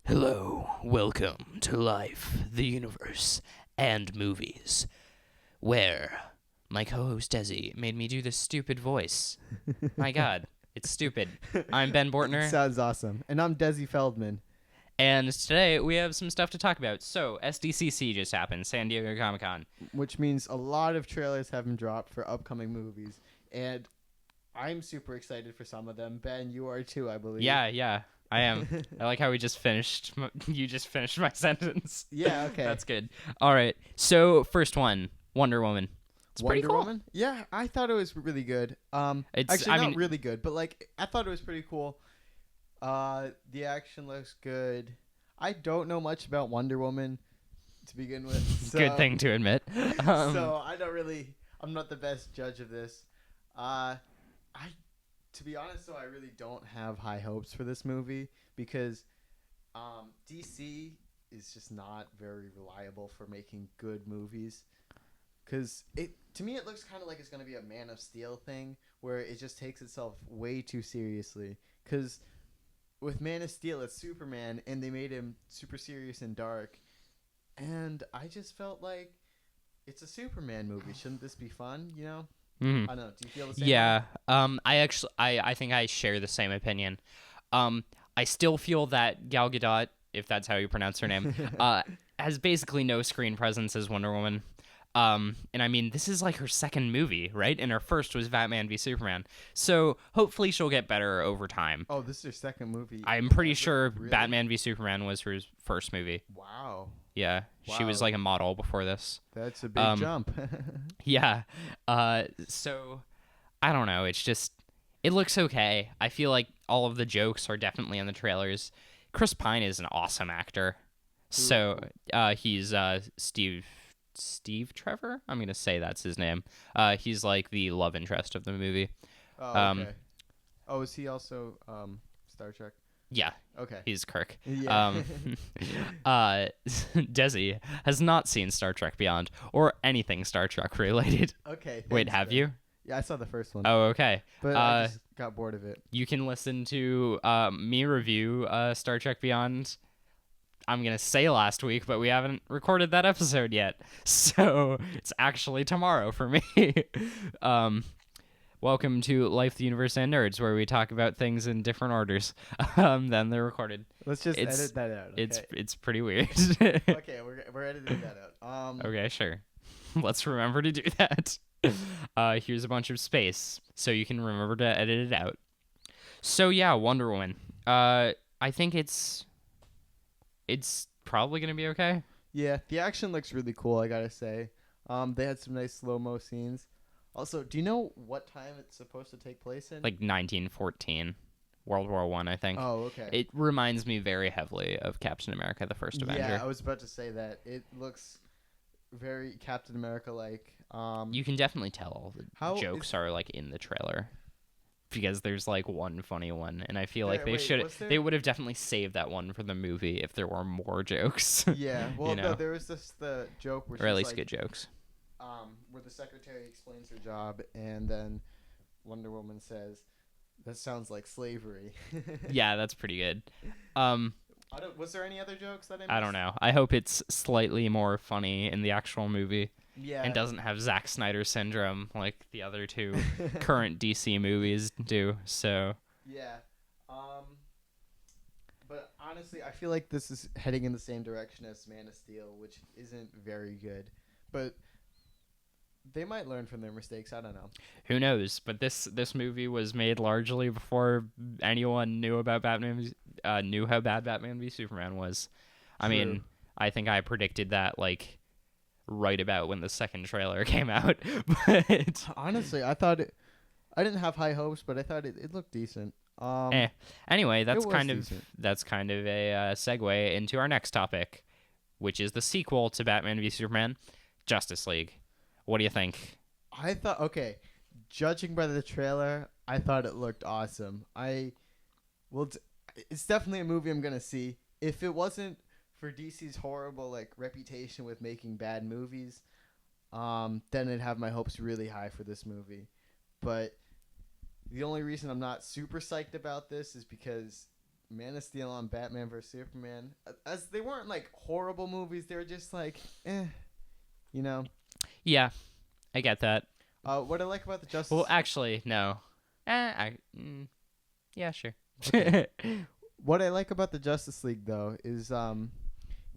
Hello, welcome to life, the universe, and movies, where my co-host Desi made me do this stupid voice. My God, it's stupid. I'm Ben Bortner, Sounds awesome. And I'm Desi Feldman. and today we have some stuff to talk about. So, SDCC just happened, San Diego Comic-Con. Which means a lot of trailers have been dropped for upcoming movies. And I'm super excited for some of them. Ben, you are too, I believe. Yeah, I am. I like how we just finished. You just finished my sentence. Yeah, okay. That's good. All right. So, first one, Wonder Woman. It's pretty Wonder cool. Woman? Yeah, I thought it was really good. It's- Not really good, but I thought it was pretty cool. The action looks good. I don't know much about Wonder Woman to begin with. So, Good thing to admit. So I'm not the best judge of this. To be honest though, I really don't have high hopes for this movie because DC is just not very reliable for making good movies. Because to me it looks kind of like it's going to be a Man of Steel thing where it just takes itself way too seriously. Because with Man of Steel, it's Superman, and they made him super serious and dark. And I just felt like it's a Superman movie. Shouldn't this be fun, you know? Mhm. I don't know. Do you feel the same? Yeah. I think I share the same opinion. I still feel that Gal Gadot, if that's how you pronounce her name, has basically no screen presence as Wonder Woman. And I mean, this is like her second movie, right? And her first was Batman v Superman. So hopefully she'll get better over time. Oh, this is her second movie. I'm pretty sure Really? Batman v Superman was her first movie. Wow. Yeah. She was Wow. like a model before this. That's a big jump. Yeah. So I don't know. It's just it looks okay. I feel like all of the jokes are definitely in the trailers. Chris Pine is an awesome actor. So he's Steve Trevor. I'm gonna say that's his name. He's like the love interest of the movie. Oh, okay. Is he also Star Trek? Yeah, Okay. he's Kirk. Yeah. Desi has not seen Star Trek Beyond or anything Star Trek related. Okay. Wait, thanks, have Ben. you? Yeah, I saw the first one. Oh, okay. But I just got bored of it. You can listen to me review Star Trek Beyond. I'm going to say last week, but we haven't recorded that episode yet. So it's actually tomorrow for me. Welcome to Life, the Universe, and Nerds, where we talk about things in different orders than they're recorded. Let's just edit that out. Okay. It's pretty weird. Okay, we're editing that out. Okay, sure. Let's remember to do that. Here's a bunch of space, so you can remember to edit it out. So yeah, Wonder Woman. I think it's probably gonna be okay. Yeah, the action looks really cool, I gotta say. They had some nice slow-mo scenes. Also, do you know what time it's supposed to take place in? Like 1914, World War I, I think. Oh, okay. It reminds me very heavily of Captain America: The First Avenger. Yeah, I was about to say that. It looks very Captain America-like. You can definitely tell all the How jokes are like in the trailer. Because there's like one funny one, and I feel like was there? they would have definitely saved that one for the movie if there were more jokes. Yeah, well, You know? no, there was the joke where Or at she's least like, good jokes. where the secretary explains her job, and then Wonder Woman says, "That sounds like slavery." Yeah, that's pretty good. Was there any other jokes that I missed? I don't know. I hope it's slightly more funny in the actual movie Yeah. and doesn't have Zack Snyder syndrome like the other two current DC movies do. So Yeah. But honestly, I feel like this is heading in the same direction as Man of Steel, which isn't very good. But they might learn from their mistakes. I don't know. who knows? But this movie was made largely before anyone knew about knew how bad Batman v Superman was. I True. mean, I think I predicted that like right about when the second trailer came out. But Honestly, I didn't have high hopes, but I thought it looked decent. Anyway, that's was kind decent. of a segue into our next topic, which is the sequel to Batman v Superman, Justice League. What do you think? I thought, okay, judging by the trailer, I thought it looked awesome. It's definitely a movie I'm gonna see. If it wasn't for DC's horrible reputation with making bad movies, then I'd have my hopes really high for this movie. But the only reason I'm not super psyched about this is because Man of Steel on Batman vs Superman, as they weren't like horrible movies, they were just like, you know. Yeah, I get that. What I like about the Well, Justice, actually, no. Yeah, sure. okay, what I like about the Justice League though is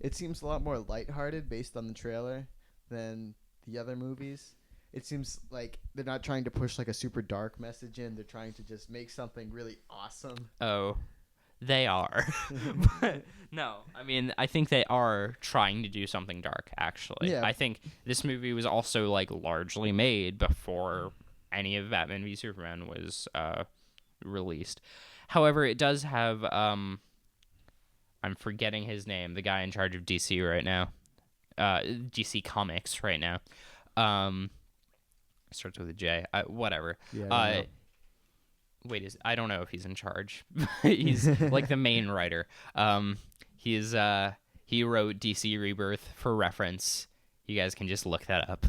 it seems a lot more lighthearted based on the trailer than the other movies. It seems like they're not trying to push like a super dark message in. They're trying to just make something really awesome. Oh, they are. But no, I mean, I think they are trying to do something dark, actually. Yeah. I think this movie was also, like, largely made before any of Batman v Superman was released. However, it does have, I'm forgetting his name, the guy in charge of DC right now. DC Comics right now. Starts with a J. Whatever. Yeah. I don't know. Wait, I don't know if he's in charge. He's like the main writer. He wrote DC Rebirth for reference. You guys can just look that up.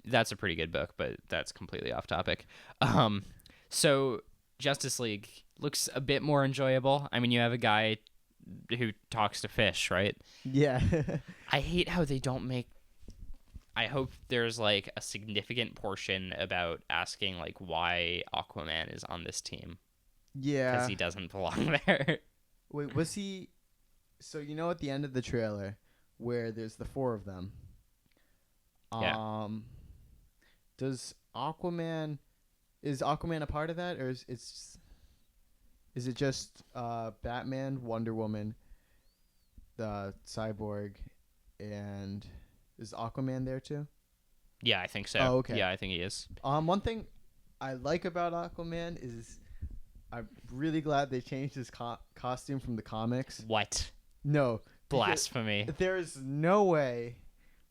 That's a pretty good book, but that's completely off topic. So Justice League looks a bit more enjoyable. I mean, you have a guy who talks to fish, right? Yeah. I hate how they don't make. I hope there's like a significant portion about asking like why Aquaman is on this team Yeah. because he doesn't belong there. Wait, was he? So you know at the end of the trailer where there's the four of them. Yeah. Does Aquaman? Is Aquaman a part of that, or is it just Batman, Wonder Woman, the Cyborg, and is Aquaman there too? Yeah, I think so. Oh, okay. Yeah, I think he is. One thing I like about Aquaman is I'm really glad they changed his costume from the comics. What? No. Blasphemy. There's no way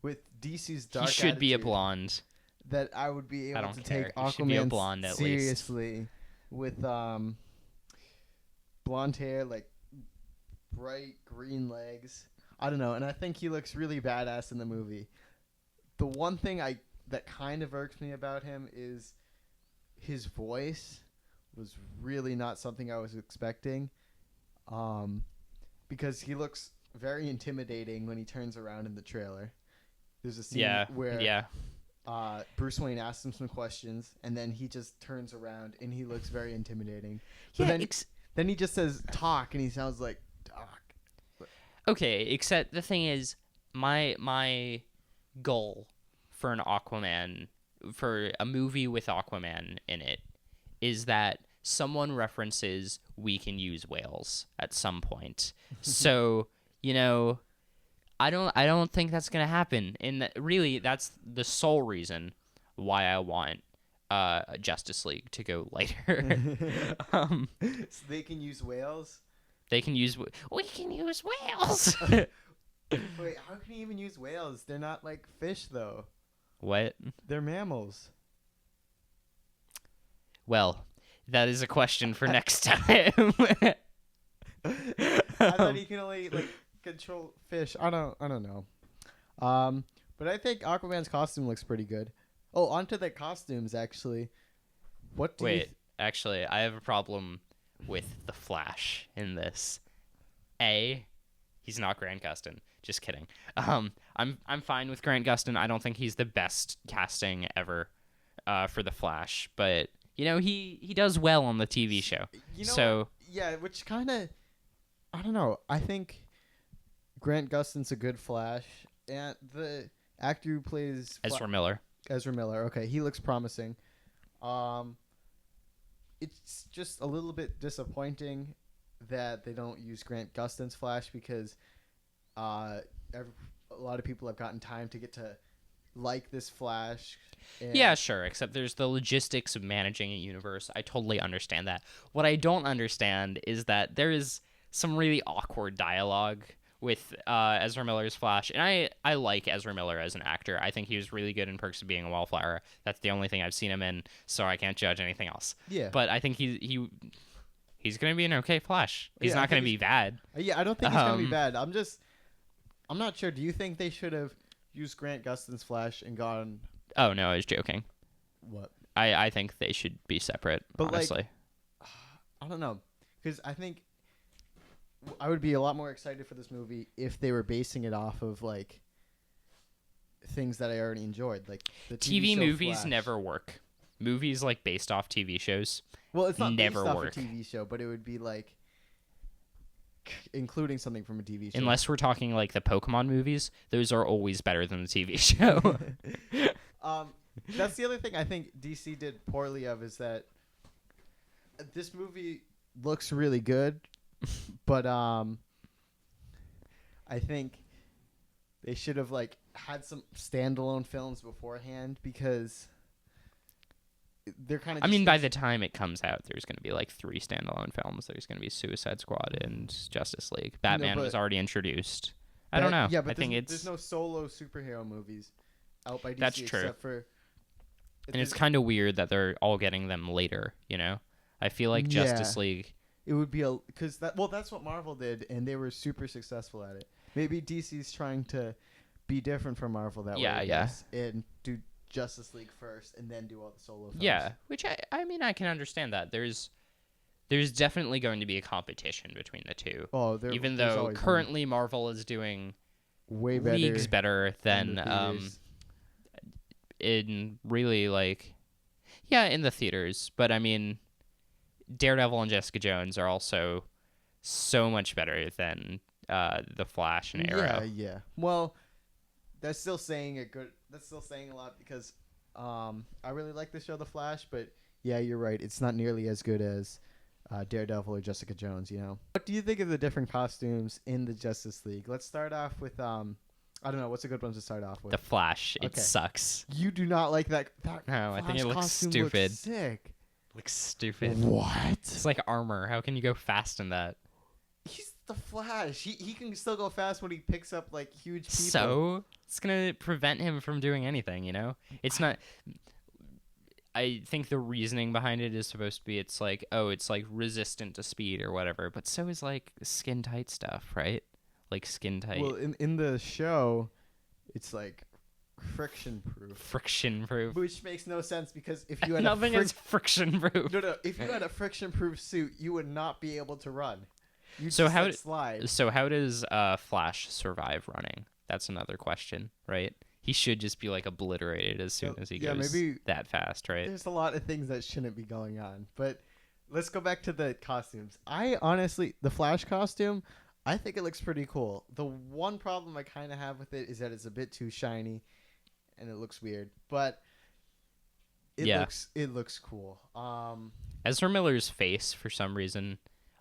with DC's dark He should be a attitude blonde. that I would be I able don't to care. take He should be a Aquaman blonde at least. seriously with blonde hair, like bright green legs. I don't know, and I think he looks really badass in the movie. The one thing that kind of irks me about him is his voice was really not something I was expecting. Because he looks very intimidating when he turns around in the trailer. There's a scene where Bruce Wayne asks him some questions, and then he just turns around and he looks very intimidating. But then he just says talk, and he sounds like Doc. Okay, except the thing is, my goal for an Aquaman, for a movie with Aquaman in it, is that someone references we can use whales at some point. So, I don't think that's gonna happen. And really, that's the sole reason why I want Justice League to go later. So they can use whales. We can use whales. Wait, how can you even use whales? They're not like fish, though. What? They're mammals. Well, that is a question for next time. I thought he can only like control fish. I don't know. But I think Aquaman's costume looks pretty good. Oh, onto the costumes actually. What do you Actually, I have a problem with the Flash in this. He's not Grant Gustin. Just kidding. I'm fine with Grant Gustin. I don't think he's the best casting ever for the Flash, but he does well on the TV show. Yeah, which kind of, I don't know. I think Grant Gustin's a good Flash, and the actor who plays Ezra Miller. Okay, he looks promising. It's just a little bit disappointing that they don't use Grant Gustin's Flash because a lot of people have gotten time to get to like this Flash. Yeah, sure, except there's the logistics of managing a universe. I totally understand that. What I don't understand is that there is some really awkward dialogue with Ezra Miller's Flash, and I like Ezra Miller as an actor. I think he was really good in Perks of Being a Wallflower. That's the only thing I've seen him in, so I can't judge anything else. Yeah. But I think he's going to be an okay Flash. He's not going to be bad. Yeah, I don't think he's going to be bad. I'm not sure. Do you think they should have used Grant Gustin's Flash and gone... Oh, no, I was joking. What? I think they should be separate, but honestly. I don't know. because I think I would be a lot more excited for this movie if they were basing it off of like things that I already enjoyed, like the TV show movies Flash. never work. Movies like based off TV shows Well, it's not never based off work. a TV show, but it would be like including something from a TV show. Unless we're talking like the Pokemon movies, those are always better than the TV show. That's the other thing I think DC did poorly of is that this movie looks really good, but I think they should have like had some standalone films beforehand because they're kind of. I mean, by the time it comes out, there's going to be like 3 standalone films. There's going to be Suicide Squad and Justice League. Batman was already introduced. I don't know. Yeah, but I think there's no solo superhero movies out by DC. That's true. Except for, and it's kind of weird that they're all getting them later. I feel like Justice League. It would be because that's what Marvel did, and they were super successful at it. Maybe DC's trying to be different from Marvel that way. Yeah. And do Justice League first, and then do all the solo films. Yeah, which I mean I can understand that. There's definitely going to be a competition between the two. Oh, even though currently Marvel is doing way better, leagues better than in really like in the theaters. But I mean, Daredevil and Jessica Jones are also so much better than the Flash and Arrow. Yeah. Well, that's still saying a lot because I really like the show The Flash, but yeah, you're right. It's not nearly as good as Daredevil or Jessica Jones. What do you think of the different costumes in the Justice League? Let's start off with I don't know. What's a good one to start off with? The Flash. It sucks. You do not like that. No, I think it looks stupid. Looks sick. Looks stupid. What? It's like armor. How can you go fast in that? He's the Flash. He can still go fast when he picks up like huge people. So it's gonna prevent him from doing anything. It's not. I think the reasoning behind it is supposed to be it's like resistant to speed or whatever, but so is like skin tight stuff, right? Like skin tight. Well, in the show, it's like friction proof, which makes no sense because if you had nothing is friction proof. No, if you had a friction proof suit, you would not be able to run. You'd slide. So how does Flash survive running? That's another question, right? He should just be like obliterated as soon as he goes that fast, right? There's a lot of things that shouldn't be going on, but let's go back to the costumes. The Flash costume, I think it looks pretty cool. The one problem I kind of have with it is that it's a bit too shiny, and it looks weird. But it looks cool. Ezra Miller's face, for some reason,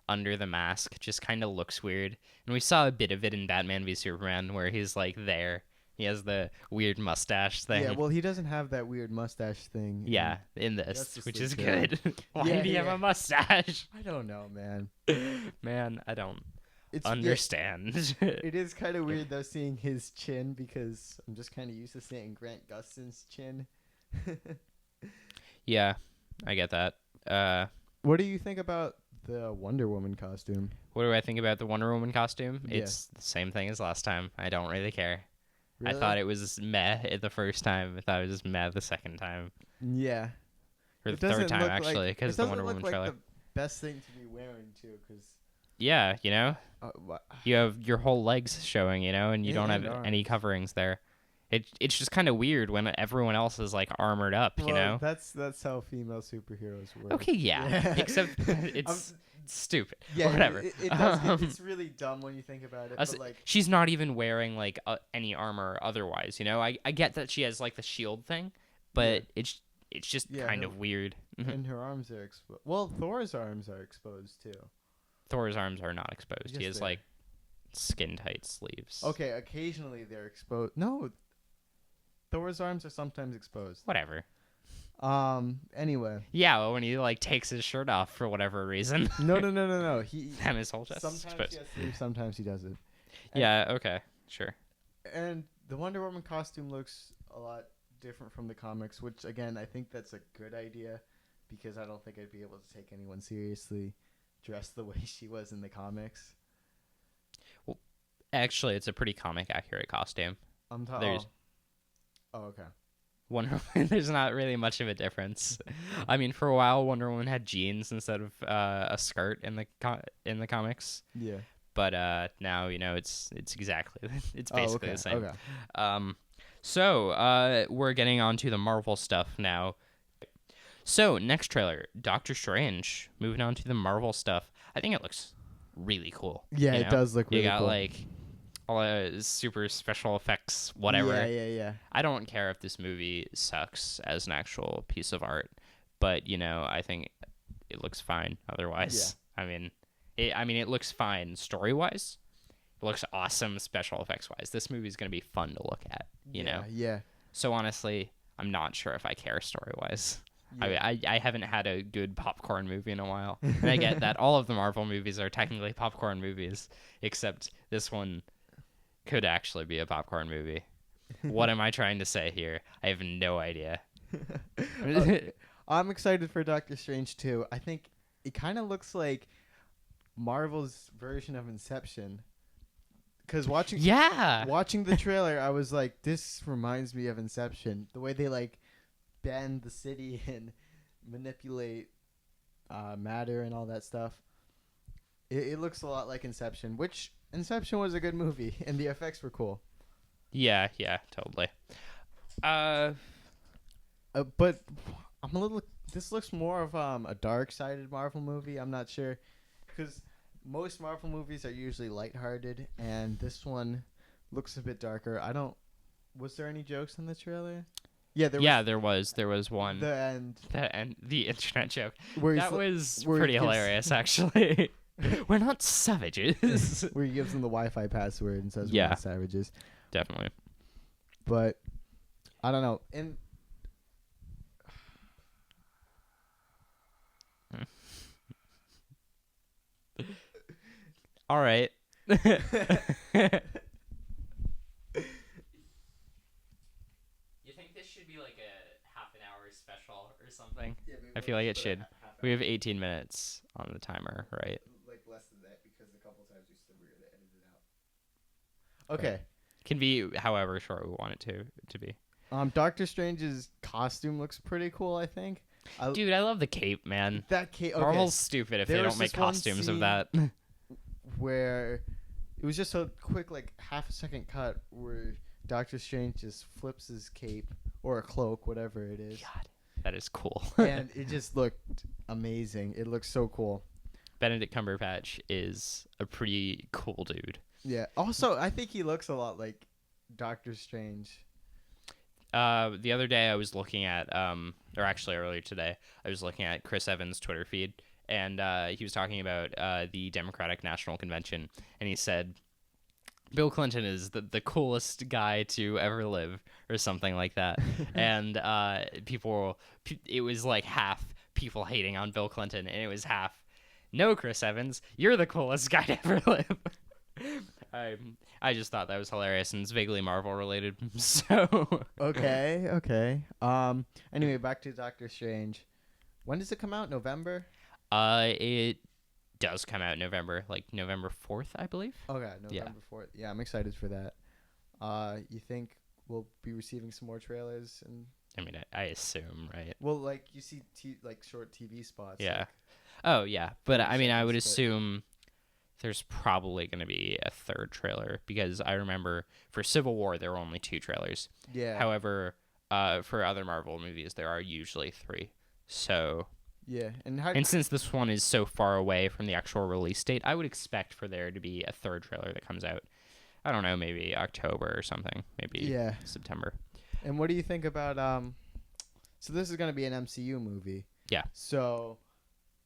under the mask, just kind of looks weird. And we saw a bit of it in Batman v Superman, where he's like there. He has the weird mustache thing. Yeah, well, he doesn't have that weird mustache thing. Yeah, in this, which is good. Why do you have a mustache? I don't know, man. Man, I don't understand. It is kind of weird, though, seeing his chin, because I'm just kind of used to seeing Grant Gustin's chin. Yeah, I get that. What do you think about the Wonder Woman costume? What do I think about the Wonder Woman costume? Yeah. It's the same thing as last time. I don't really care. Really? I thought it was meh the first time. I thought it was meh the second time. Yeah. Or the third time, actually, because the Wonder Woman trailer. It doesn't look like the best thing to be wearing, too, because... Yeah, you have your whole legs showing, and you don't have any coverings there. It's just kind of weird when everyone else is like armored up, That's how female superheroes work. Okay, yeah. Except it's stupid. Yeah, whatever. It's really dumb when you think about it. But she's not even wearing like any armor otherwise. I get that she has like the shield thing, but it's just kind of weird. And her arms are exposed. Well, Thor's arms are exposed too. Thor's arms are not exposed. Yes, he has like skin tight sleeves. Okay, occasionally they're exposed. No. Thor's arms are sometimes exposed. Whatever. Anyway. Yeah, well, when he like takes his shirt off for whatever reason. No. And his whole chest. Sometimes he has sleeves, sometimes he doesn't. Yeah. Okay. Sure. And the Wonder Woman costume looks a lot different from the comics, which again I think that's a good idea because I don't think I'd be able to take anyone seriously dressed the way she was in the comics. Well, actually, it's a pretty comic accurate costume. Oh, okay. Wonder Woman, there's not really much of a difference. I mean, for a while, Wonder Woman had jeans instead of a skirt in the comics, Yeah. but now it's exactly it's Oh, basically okay. the same. Okay. We're getting on to the Marvel stuff now. So next trailer, Doctor Strange. Moving on to the Marvel stuff. I think it looks really cool. Yeah, you it know? does look really You got cool. like all super special effects, Yeah, whatever. yeah. I don't care if this movie sucks as an actual piece of art, but I think it looks fine otherwise. It looks fine story-wise. It looks awesome special effects-wise. This movie's going to be fun to look at, you know. Yeah. So honestly, I'm not sure if I care story-wise. Yeah. I haven't had a good popcorn movie in a while. And I get that all of the Marvel movies are technically popcorn movies, except this one could actually be a popcorn movie. What am I trying to say here? I have no idea. I'm excited for Doctor Strange too. I think it kind of looks like Marvel's version of Inception. Because watching the trailer, I was like, this reminds me of Inception. The way they like bend the city and manipulate matter and all that stuff. It looks a lot like Inception, which Inception was a good movie and the effects were cool. Yeah, totally. But I'm a little. This looks more of a dark-sided Marvel movie. I'm not sure, because most Marvel movies are usually lighthearted, and this one looks a bit darker. I don't. Was there any jokes in the trailer? Yeah, there was one. The internet joke. That was pretty hilarious, actually. We're not savages. Where he gives them the Wi-Fi password and says we're not savages. Definitely. But I don't know. And all right. You think this should be like a half an hour special or something? Yeah, I feel like it should. We have 18 minutes on the timer, right? Like less than that, because a couple times we said we were gonna edit it out. Okay. Right. Can be however short we want it to be. Doctor Strange's costume looks pretty cool, I think. Dude, I love the cape, man. That cape. Okay. Marvel's stupid if they don't make costumes of that. Where it was just a quick, like, half-a-second cut where Doctor Strange just flips his cape or a cloak, whatever it is. God, that is cool. And it just looked amazing. It looks so cool. Benedict Cumberbatch is a pretty cool dude. Yeah. Also, I think he looks a lot like Doctor Strange. The other day I was looking at, or actually earlier today, I was looking at Chris Evans' Twitter feed, and he was talking about the Democratic National Convention, and he said, Bill Clinton is the coolest guy to ever live, or something like that. And it was like half people hating on Bill Clinton, and it was half, no, Chris Evans, you're the coolest guy to ever live. I just thought that was hilarious, and it's vaguely Marvel related. So okay. Anyway, back to Doctor Strange. When does it come out? November? It does come out November, like November 4th, I believe. Okay, November 4th. Yeah, I'm excited for that. You think we'll be receiving some more trailers? And I mean, I assume, right? well, like you see, like short TV spots. Yeah. Like, oh yeah, but I mean, I would assume there's probably going to be a third trailer, because I remember for Civil War there were only 2 trailers. Yeah. However, for other Marvel movies there are usually 3. So yeah, and since this one is so far away from the actual release date, I would expect for there to be a third trailer that comes out. I don't know, maybe October or something, maybe September. And what do you think about so this is going to be an MCU movie. Yeah. So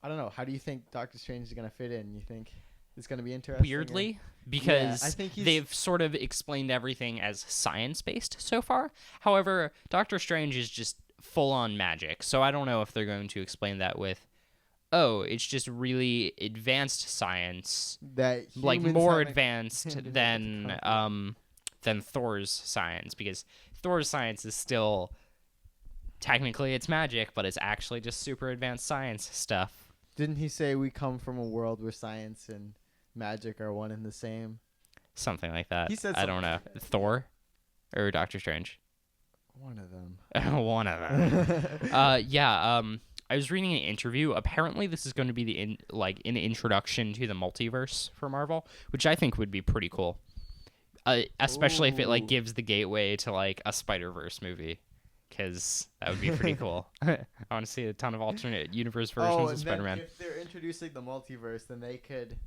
I don't know, how do you think Doctor Strange is going to fit in? You think it's going to be interesting? Weirdly, because I think they've sort of explained everything as science-based so far. However, Doctor Strange is just full-on magic, so I don't know if they're going to explain that with, oh, it's just really advanced science, that like more advanced than Thor's science, because Thor's science is still technically it's magic, but it's actually just super advanced science stuff. Didn't he say we come from a world where science and magic are one and the same? Something like that. He said I don't know. like Thor or Doctor Strange? One of them. One of them. Yeah. I was reading an interview. Apparently, this is going to be an introduction to the multiverse for Marvel, which I think would be pretty cool. Especially if it like Ooh. gives the gateway to like a Spider-Verse movie, because that would be pretty cool. I want to see a ton of alternate universe versions and of Spider-Man. then if they're introducing the multiverse, then they could.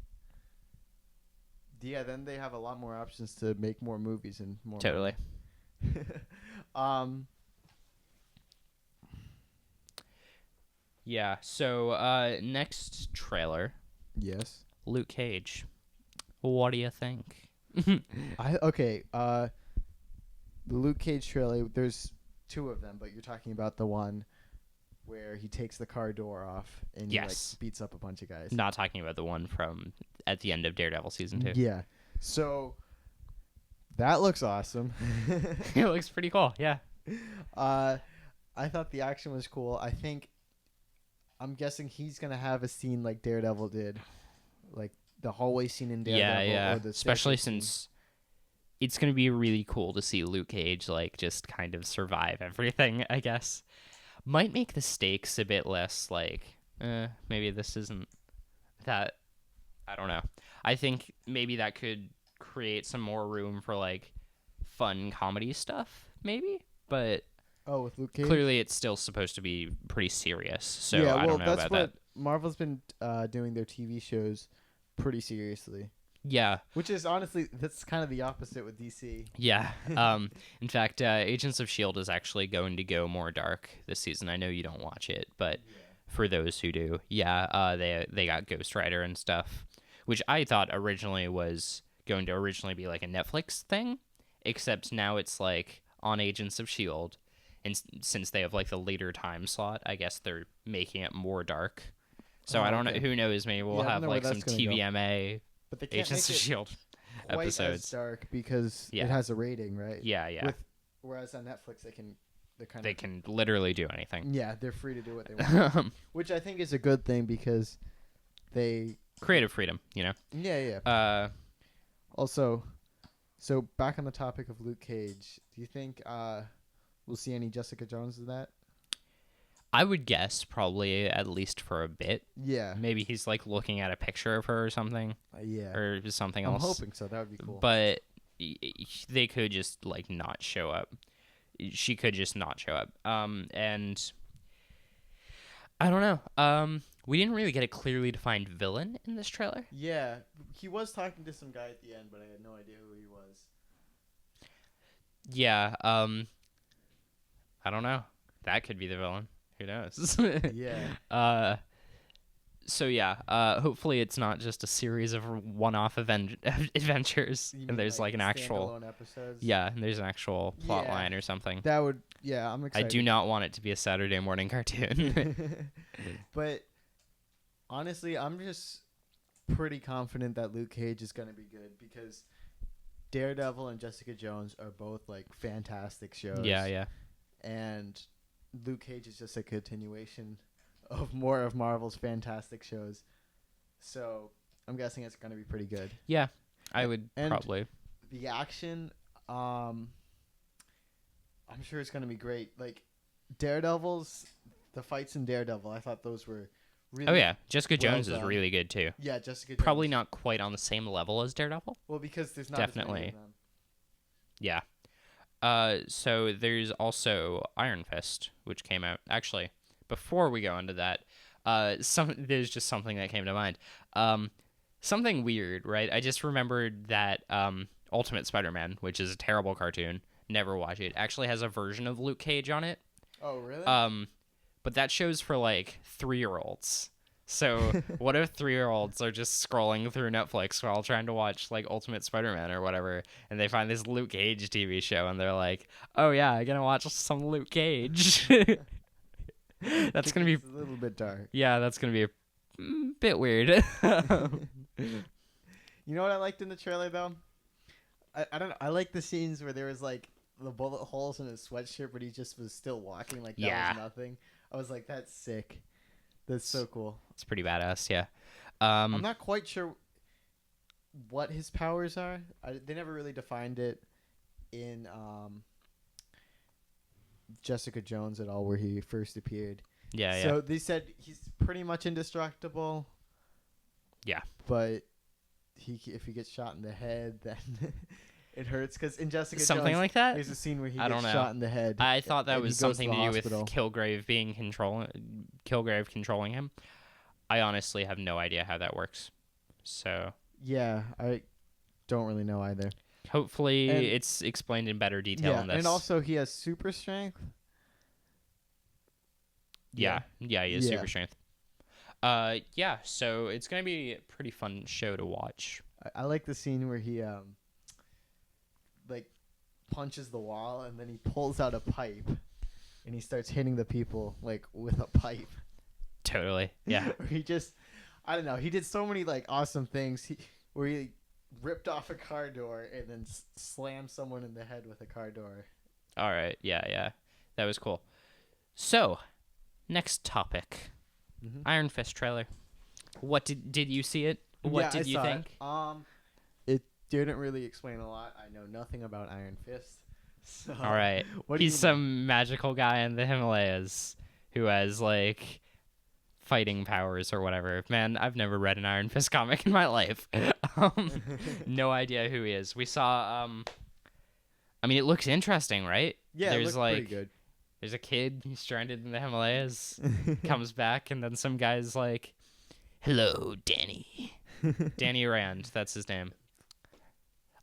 Yeah, then they have a lot more options to make more movies and more. Totally. Yeah. So next trailer, Yes. Luke Cage. What do you think? The Luke Cage trailer. There's two of them, but you're talking about the one where he takes the car door off and he like Yes. beats up a bunch of guys. Not talking about the one from at the end of Daredevil season 2. Yeah. So that looks awesome. It looks pretty cool. Yeah. I thought the action was cool. I'm guessing he's gonna have a scene like Daredevil did, like the hallway scene in Daredevil. Yeah. Or the Especially staircase scene. since it's going to be really cool to see Luke Cage like just kind of survive everything, I guess. Might make the stakes a bit less like, maybe this isn't that, I don't know. I think maybe that could create some more room for like fun comedy stuff, maybe, but with Luke Cage. clearly it's still supposed to be pretty serious, so yeah, I don't know that's about what that. Marvel's been doing their TV shows pretty seriously. Yeah. Which is honestly, that's kind of the opposite with DC. Yeah. In fact, Agents of S.H.I.E.L.D. is actually going to go more dark this season. I know you don't watch it, but for those who do, they got Ghost Rider and stuff, which I thought originally was going to be like a Netflix thing, except now it's like on Agents of S.H.I.E.L.D. And since they have like the later time slot, I guess they're making it more dark. So I don't know. Who knows? Maybe we'll Yeah, I don't have know where like some that's gonna go. TVMA But they can't Agents of make it S.H.I.E.L.D. quite episodes. as dark because Yeah. it has a rating, right? Yeah. Whereas on Netflix, They can literally do anything. Yeah, they're free to do what they want, which I think is a good thing because they. Creative freedom, you know. Yeah. Also, so back on the topic of Luke Cage, do you think we'll see any Jessica Jones in that? I would guess probably at least for a bit. Yeah. Maybe he's like looking at a picture of her or something, Yeah. or something I'm else. hoping so. That would be cool. But they could just like not show up. She could just not show up. And I don't know. We didn't really get a clearly defined villain in this trailer. Yeah, he was talking to some guy at the end, but I had no idea who he was. Yeah. I don't know. That could be the villain. Who knows? Yeah. So yeah. Hopefully it's not just a series of one-off adventures, You and mean, there's like an actual. standalone episodes? Yeah, and there's an actual plot Yeah. line or something. That would. Yeah, I'm I excited. do not want it to be a Saturday morning cartoon. But honestly, I'm just pretty confident that Luke Cage is going to be good because Daredevil and Jessica Jones are both like fantastic shows. Yeah. And Luke Cage is just a continuation of more of Marvel's fantastic shows. So I'm guessing it's going to be pretty good. Yeah, I would And probably. The action, I'm sure it's going to be great. Like the fights in Daredevil, I thought those were really. Oh yeah, Jessica well Jones is done. really good too. Yeah, Jessica Jones. Probably not quite on the same level as Daredevil. Well, because there's not Definitely. as many of them. Yeah. So there's also Iron Fist, which came out. Actually, before we go into that, there's just something that came to mind. Something weird, right? I just remembered that Ultimate Spider-Man, which is a terrible cartoon, never watch it, actually has a version of Luke Cage on it. Oh, really? But that show's for like 3-year-olds. So what if 3-year-olds are just scrolling through Netflix while trying to watch like Ultimate Spider-Man or whatever, and they find this Luke Cage TV show, and they're like, "Oh yeah, I'm gonna watch some Luke Cage." That's gonna be a little bit dark. Yeah, that's gonna be a bit weird. You know what I liked in the trailer though? I don't know. I like the scenes where there was like the bullet holes in his sweatshirt, but he just was still walking like that was nothing. I was like, that's sick. That's so cool. It's pretty badass, yeah. I'm not quite sure what his powers are. They never really defined it in Jessica Jones at all, where he first appeared. Yeah, So they said he's pretty much indestructible. Yeah. But if he gets shot in the head, then it hurts. Because in Jessica something Jones, like that. there's a scene where he I gets don't know. shot in the head. I thought that and was he goes something to to the do hospital. with Kilgrave controlling him. I honestly have no idea how that works. So Yeah, I don't really know either. hopefully And- it's explained in better detail in this. And also he has super strength. Yeah, he has Yeah. super strength. Yeah, so it's gonna be a pretty fun show to watch. I like the scene where he like punches the wall and then he pulls out a pipe and he starts hitting the people like with a pipe. Totally, yeah. Or he just, I don't know. He did so many like awesome things. Where he ripped off a car door and then slammed someone in the head with a car door. All right, yeah, that was cool. So, next topic, Iron Fist trailer. What did you see it? What did you think? It didn't really explain a lot. I know nothing about Iron Fist. So, All right, what do you he's some magical guy in the Himalayas who has like fighting powers or whatever. Man, I've never read an Iron Fist comic in my life. No idea who he is. We saw I mean, it looks interesting, right? Yeah, there's it looks like pretty good. there's a kid who's stranded in the Himalayas, comes back, and then some guy's like, "Hello, Danny." Danny Rand, that's his name.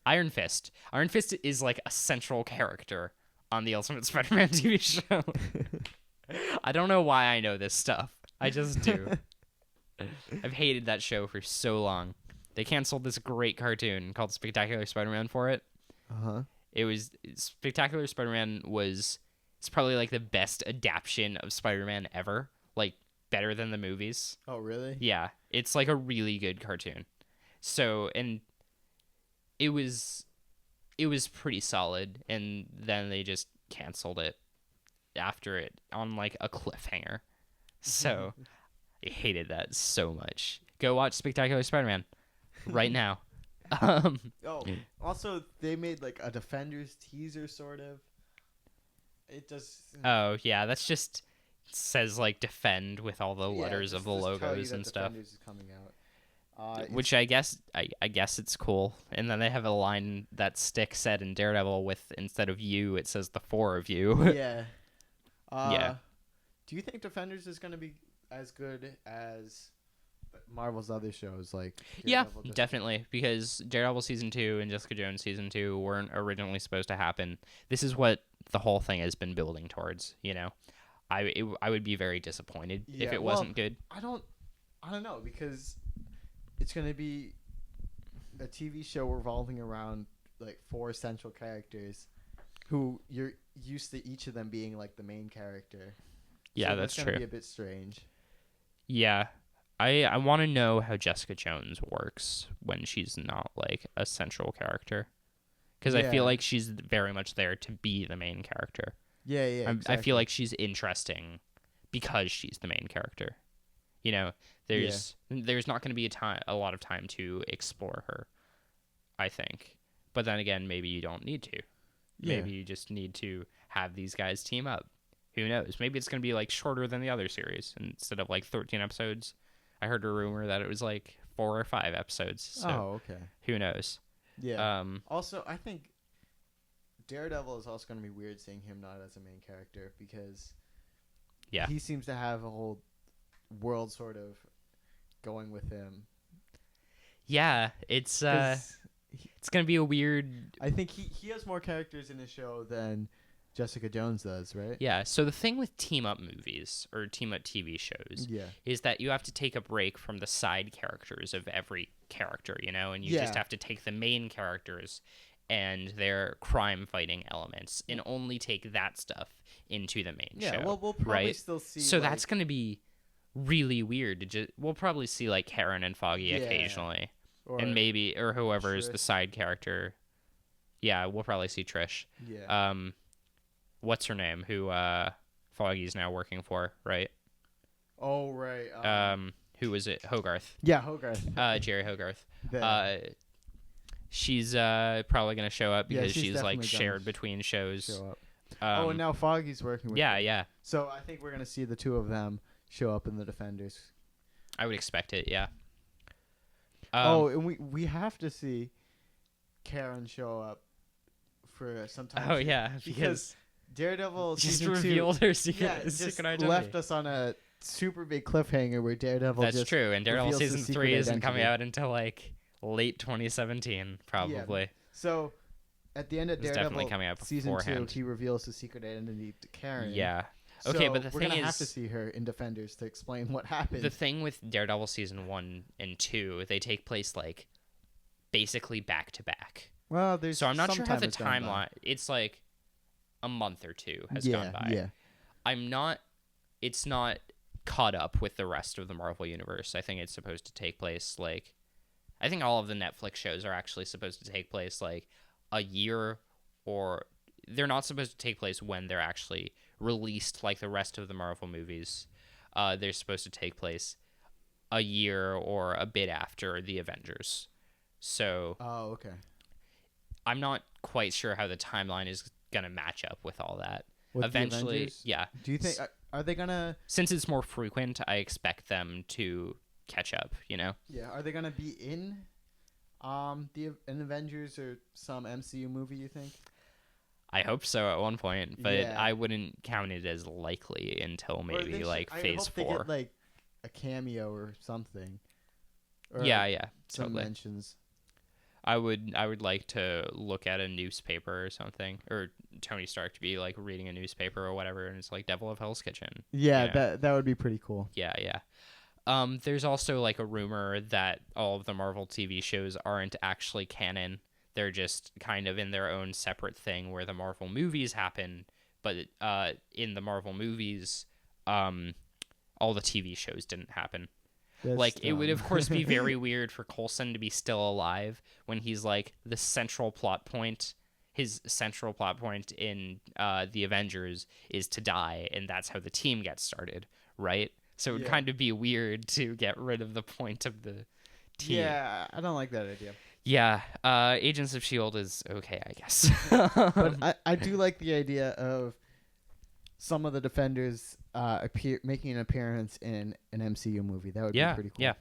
Iron Fist. Iron Fist is like a central character on the Ultimate Spider-Man TV show. I don't know why I know this stuff. I just do. I've hated that show for so long. They canceled this great cartoon called Spectacular Spider-Man for it. Uh-huh. Spectacular Spider-Man it's probably like the best adaptation of Spider-Man ever. Like better than the movies. Oh, really? Yeah, it's like a really good cartoon. So, and it was pretty solid, and then they just canceled it after it on like a cliffhanger. So, I hated that so much. Go watch Spectacular Spider-Man right now. Oh, also they made like a Defenders teaser, sort of. It does. Oh yeah, that's just says like defend with all the letters of the just tell you logos that and stuff. Defenders is coming out. Which I guess it's cool. And then they have a line that Stick said in Daredevil with instead of you, it says the four of you. Yeah. Yeah. Do you think Defenders is going to be as good as Marvel's other shows, like Daredevil, Yeah, definitely, because Daredevil season 2 and Jessica Jones season 2 weren't originally supposed to happen. This is what the whole thing has been building towards. You know, I would be very disappointed if it wasn't good. I don't know, because it's going to be a TV show revolving around like 4 central characters, who you're used to each of them being like the main character. Yeah, so that's gonna true. Be a bit strange. Yeah. I want to know how Jessica Jones works when she's not like a central character, because I feel like she's very much there to be the main character. Yeah, exactly. I feel like she's interesting because she's the main character. You know, there's not going to be a lot of time to explore her, I think. But then again, maybe you don't need to. Yeah. Maybe you just need to have these guys team up. Who knows? Maybe it's going to be like shorter than the other series instead of like 13 episodes. I heard a rumor that it was like 4 or 5 episodes. So okay. who knows? Yeah. Also, I think Daredevil is also going to be weird seeing him not as a main character, because he seems to have a whole world sort of going with him. Yeah, it's going to be a weird... I think he has more characters in the show than Jessica Jones does, right? Yeah, so the thing with team-up movies or team-up TV shows is that you have to take a break from the side characters of every character, you know, and you just have to take the main characters and their crime-fighting elements and only take that stuff into the main show. Yeah, well, we'll probably still see... So that's going to be really weird. We'll probably see, like, Karen and Foggy occasionally. And maybe... Or whoever is the side character. Yeah, we'll probably see Trish. Yeah. What's her name? Who Foggy's now working for, right? Oh, right. Who was it? Hogarth. Yeah, Hogarth. Jerry Hogarth. She's probably gonna show up because she's like shared between shows. Oh, and now Foggy's working with Yeah, them. yeah. So I think we're gonna see the two of them show up in the Defenders. I would expect it. Yeah. And we have to see Karen show up for some time. Oh yeah, because Daredevil just season revealed 2, her secret, just secret identity. left us on a super big cliffhanger where Daredevil. That's just true, and Daredevil reveals his season secret 3 isn't identity. coming out until like late 2017, probably. So at the end of It's definitely Daredevil coming out season beforehand. 2, he reveals his secret identity to Karen. Yeah. Okay, So but the we're thing gonna is, have to see her in Defenders to explain what happened. the thing with Daredevil season 1 and 2, they take place like basically back to back. Well, there's So I'm not some sure how time the has gone by. timeline. It's like a month or two has gone by. Yeah. I'm not. It's not caught up with the rest of the Marvel universe. I think it's supposed to take place like. I think all of the Netflix shows are actually supposed to take place like a year, or they're not supposed to take place when they're actually released like the rest of the Marvel movies. They're supposed to take place a year or a bit after the Avengers. So Oh, okay. I'm not quite sure how the timeline is going to match up with all that. With the Eventually, Avengers? yeah. Do you think are they gonna? Since it's more frequent, I expect them to catch up, Yeah, are they gonna be in in Avengers or some MCU movie? You think? I hope so at one point, but Yeah. I wouldn't count it as likely until Or maybe they like should- I phase hope they 4. get like a cameo or something. Or Yeah, some totally. mentions. I would like to look at a newspaper or something, or Tony Stark to be like reading a newspaper or whatever, and it's like Devil of Hell's Kitchen. Yeah, Yeah. that would be pretty cool. Yeah. There's also like a rumor that all of the Marvel TV shows aren't actually canon. They're just kind of in their own separate thing where the Marvel movies happen, but in the Marvel movies, all the TV shows didn't happen. That's Like, it would, dumb. of course, be very weird for Coulson to be still alive when he's, like, the central plot point. His central plot point in the Avengers is to die, and that's how the team gets started, right? So it would Yeah. kind of be weird to get rid of the point of the team. Yeah, I don't like that idea. Yeah, Agents of S.H.I.E.L.D. is okay, I guess. But I do like the idea of some of the Defenders making an appearance in an MCU movie. That would be pretty cool. Yeah.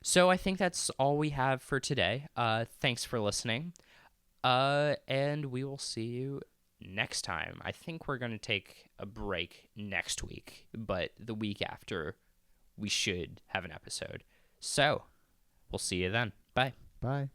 So I think that's all we have for today. Thanks for listening. And we will see you next time. I think we're going to take a break next week, but the week after, we should have an episode. So we'll see you then. Bye. Bye.